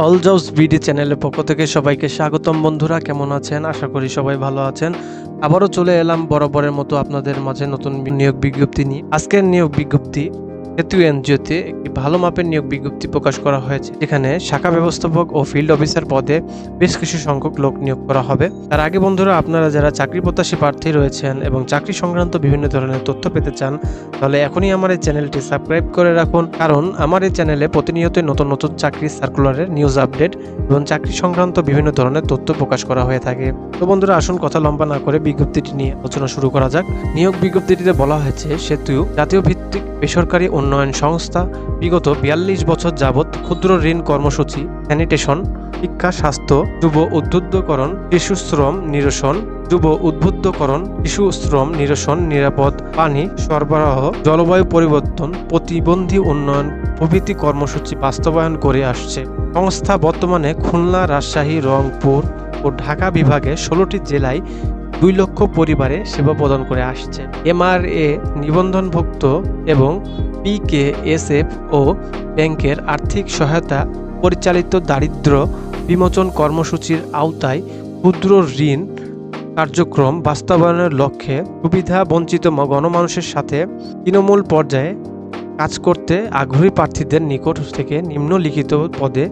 All jobs BD চ্যানেলের পক্ষ থেকে সবাইকে স্বাগতম। বন্ধুরা কেমন আছেন? আশা করি সবাই ভালো আছেন। আবারও চলে এলাম বরাবরের মতো আপনাদের মাঝে নতুন নিয়োগ বিজ্ঞপ্তি নিয়ে। আজকের নিয়োগ বিজ্ঞপ্তি সেতু এনজিওতে একটি ভালো মাপের নিয়োগ বিজ্ঞপ্তি প্রকাশ করা হয়েছে, যেখানে শাখা ব্যবস্থাপক ও ফিল্ড অফিসার পদে বেশ কিছু সংখ্যক লোক নিয়োগ করা হবে। তার আগে বন্ধুরা, আপনারা যারা চাকরি প্রত্যাশী প্রার্থী রয়েছেন এবং চাকরি সংক্রান্ত বিভিন্ন ধরনের তথ্য পেতে চান, তাহলে এখনই আমার এই চ্যানেলটি সাবস্ক্রাইব করে রাখুন, কারণ আমার এই চ্যানেলে প্রতিনিয়ত নতুন নতুন চাকরি সার্কুলারের নিউজ আপডেট এবং চাকরি সংক্রান্ত বিভিন্ন ধরনের তথ্য প্রকাশ করা হয়ে থাকে। তো বন্ধুরা, আসুন কথা লম্বা না করে বিজ্ঞপ্তিটি নিয়ে আলোচনা শুরু করা যাক। নিয়োগ বিজ্ঞপ্তিটিতে বলা হয়েছে, সেতু জাতীয় ভিত্তিক বেসরকারি উন্নয়ন সংস্থা বিগত ৪২ বছর যাবৎ ক্ষুদ্র ঋণ কর্মসূচি, স্যানিটেশন, শিক্ষা, স্বাস্থ্য, যুব উদ্বুদ্ধকরণ, শিশু শ্রম নিরসন, যুব উদ্বুদ্ধকরণ, শিশু শ্রম নিরসন, নিরাপদ পানি সরবরাহ, জলবায়ু পরিবর্তন প্রতিবন্ধী উন্নয়ন প্রভৃতি কর্মসূচি বাস্তবায়ন করে আসছে। সংস্থা বর্তমানে খুলনা, রাজশাহী, রংপুর ও ঢাকা বিভাগে ১৬টি জেলায় ২ লক্ষ পরিবারে সেবা প্রদান করে আসছে। এমআরএ নিবন্ধনভুক্ত এবং পিকেএসএফ ও ব্যাংকের আর্থিক সহায়তা পরিচালিত দারিদ্র্য বিমোচন কর্মসূচির আওতায় ক্ষুদ্র ঋণ কার্যক্রম বাস্তবায়নের লক্ষ্যে সুবিধা বঞ্চিত গণমানুষের সাথে তৃণমূল পর্যায়ে কাজ করতে আগ্রহী প্রার্থীদের নিকট থেকে নিম্নলিখিত পদে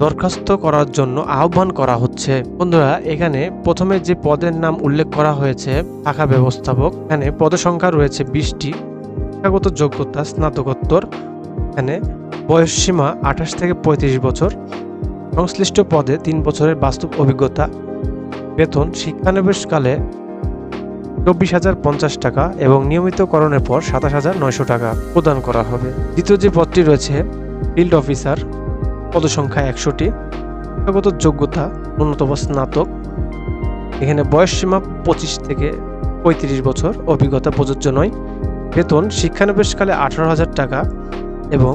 দরখাস্ত করার জন্য আহ্বান করা হচ্ছে। বন্ধুরা, এখানে প্রথমে যে পদের নাম উল্লেখ করা হয়েছে শাখা ব্যবস্থাপক, এখানে পদসংখ্যা রয়েছে ২০টি। শিক্ষাগত যোগ্যতা স্নাতকোত্তর, এখানে বয়সসীমা ২৮ থেকে ৩৫ বছর, সংশ্লিষ্ট পদে ৩ বছরের বাস্তব অভিজ্ঞতা, বেতন শিক্ষানবিশকালে ২৪,০৫০ টাকা এবং নিয়মিতকরণের পর ২৭,৯০০ টাকা প্রদান করা হবে। দ্বিতীয় যে পদটি রয়েছে ফিল্ড অফিসার, পদসংখ্যা ১০০টি, শিক্ষাগত যোগ্যতা ন্যূনতম স্নাতক, এখানে বয়সসীমা ২৫ থেকে ৩৫ বছর, অভিজ্ঞতা প্রযোজ্য নয়, বেতন শিক্ষানবিশকালে ১৮,০০০ টাকা এবং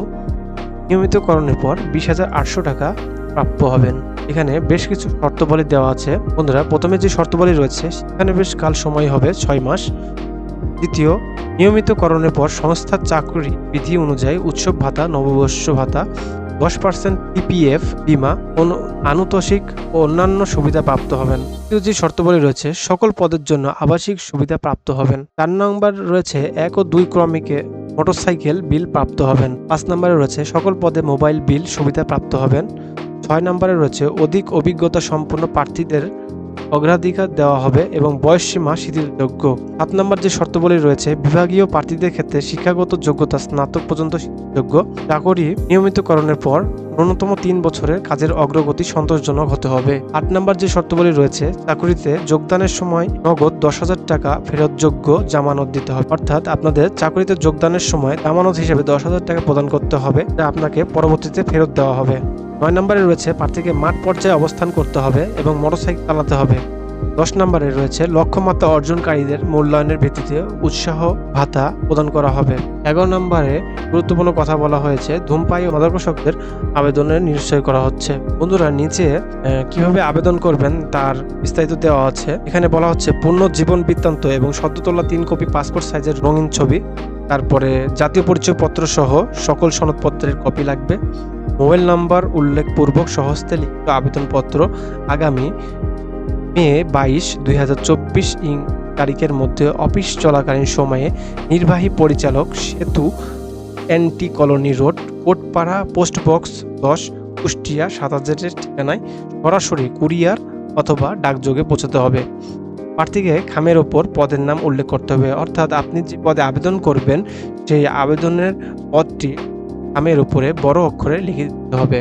নিয়মিতকরণের পর ২০,৮০০ টাকা প্রাপ্য হবেন। এখানে বেশ কিছু শর্তাবলী দেওয়া আছে। বন্ধুরা, প্রথমে যে শর্তাবলী রয়েছে, শিক্ষানবিশ কাল সময় হবে ৬ মাস। দ্বিতীয়, নিয়মিতকরণের পর সংস্থার চাকরি বিধি অনুযায়ী উৎসব ভাতা, নববর্ষ ভাতা, 10% পিপিএফ বীমা, আনুতোষিক ও অন্যান্য সুবিধা প্রাপ্ত হবেন। তৃতীয় যে শর্তাবলী রয়েছে, সকল পদের জন্য আবাসিক সুবিধা প্রাপ্ত হবেন। ৪ নম্বর রয়েছে ১ ও ২ ক্রমিকে মোটরসাইকেল বিল প্রাপ্ত হবেন। ৫ নম্বরে রয়েছে সকল পদে মোবাইল বিল সুবিধা প্রাপ্ত হবেন। ৬ নম্বরে রয়েছে অধিক অভিজ্ঞতা সম্পন্ন প্রার্থীদের অগ্রাধিকার দেওয়া হবে এবং বয়সসীমা শিথিলযোগ্য। ৭ নম্বর যে শর্তাবলী রয়েছে, বিভাগীয় প্রার্থীদের ক্ষেত্রে শিক্ষাগত যোগ্যতা স্নাতক পর্যন্ত যোগ্য, চাকরি নিয়মিতকরণের পর ন্যূনতম ৩ বছরের কাজের অগ্রগতি সন্তোষজনক হতে হবে। ৮ নম্বর যে শর্তাবলী রয়েছে, চাকরিতে যোগদানের সময় নগদ ১০,০০০ টাকা ফেরতযোগ্য জামানত দিতে হবে, অর্থাৎ আপনাদের চাকরিতে যোগদানের সময় জামানত হিসেবে ১০,০০০ টাকা প্রদান করতে হবে, যা আপনাকে পরবর্তীতে ফেরত দেওয়া হবে। ৯ নম্বরে রয়েছে প্রার্থীকে মাঠ পর্যায়ে অবস্থান করতে হবে এবং মোটরসাইকেল চালাতে হবে। ১০ নম্বরে রয়েছে লক্ষ্যমাত্রা অর্জনকারীদের মূল্যায়নের ভিত্তিতে উৎসাহ ভাতা প্রদান করা হবে। ১১ নম্বরে গুরুত্বপূর্ণ কথা বলা হয়েছে, ধূমপায়ী ও মাদকাসক্তের আবেদনের নিশ্চয় করা হচ্ছে। বন্ধুরা, নিচে কিভাবে আবেদন করবেন তার বিস্তারিত দেওয়া আছে। এখানে বলা হচ্ছে পূর্ণ জীবন বৃত্তান্ত এবং সদ্য তোলা ৩ কপি পাসপোর্ট সাইজের রঙিন ছবি, তারপরে জাতীয় পরিচয়পত্র সহ সকল সনদপত্রের কপি লাগবে, মোবাইল নাম্বার উল্লেখপূর্বক সহস্তে লিখিত আবেদনপত্র আগামী মে ২২, ২০২৪ তারিখের মধ্যে অফিস চলাকালীন সময়ে নির্বাহী পরিচালক, সেতু NT colony road, Kotpara, post box ১০, Kushtia ৭,০০০ ঠিকানায় সরাসরি কুরিয়ার অথবা ডাকযোগে পৌঁছাতে হবে। প্রার্থীকে খামের ওপর পদের নাম উল্লেখ করতে হবে, অর্থাৎ আপনি যে পদে আবেদন করবেন সেই আবেদনের পদটি খামের উপরে বড় অক্ষরে লিখে দিতে হবে।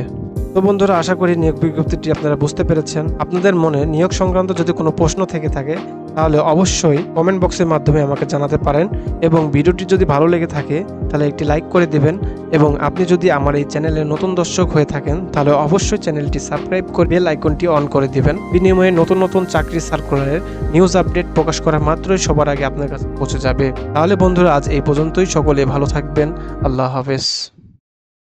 তো বন্ধুরা, আশা করি নিয়োগ বিজ্ঞপ্তিটি আপনারা বুঝতে পেরেছেন। আপনাদের মনে নিয়োগ সংক্রান্ত যদি কোনো প্রশ্ন থেকে থাকে, তাহলে অবশ্যই কমেন্ট বক্সের মাধ্যমে আমাকে জানাতে পারেন এবং ভিডিওটি যদি ভালো লেগে থাকে তাহলে একটি লাইক করে দেবেন এবং আপনি যদি আমার এই চ্যানেলে নতুন দর্শক হয়ে থাকেন তাহলে অবশ্যই চ্যানেলটি সাবস্ক্রাইব করে বেল আইকনটি অন করে দিবেন। বিনিময়ে নতুন নতুন চাকরি সার্কুলারের নিউজ আপডেট প্রকাশ করা মাত্রই সবার আগে আপনার কাছে পৌঁছে যাবে। তাহলে বন্ধুরা, আজ এই পর্যন্তই। সকলে ভালো থাকবেন। আল্লাহ হাফেজ।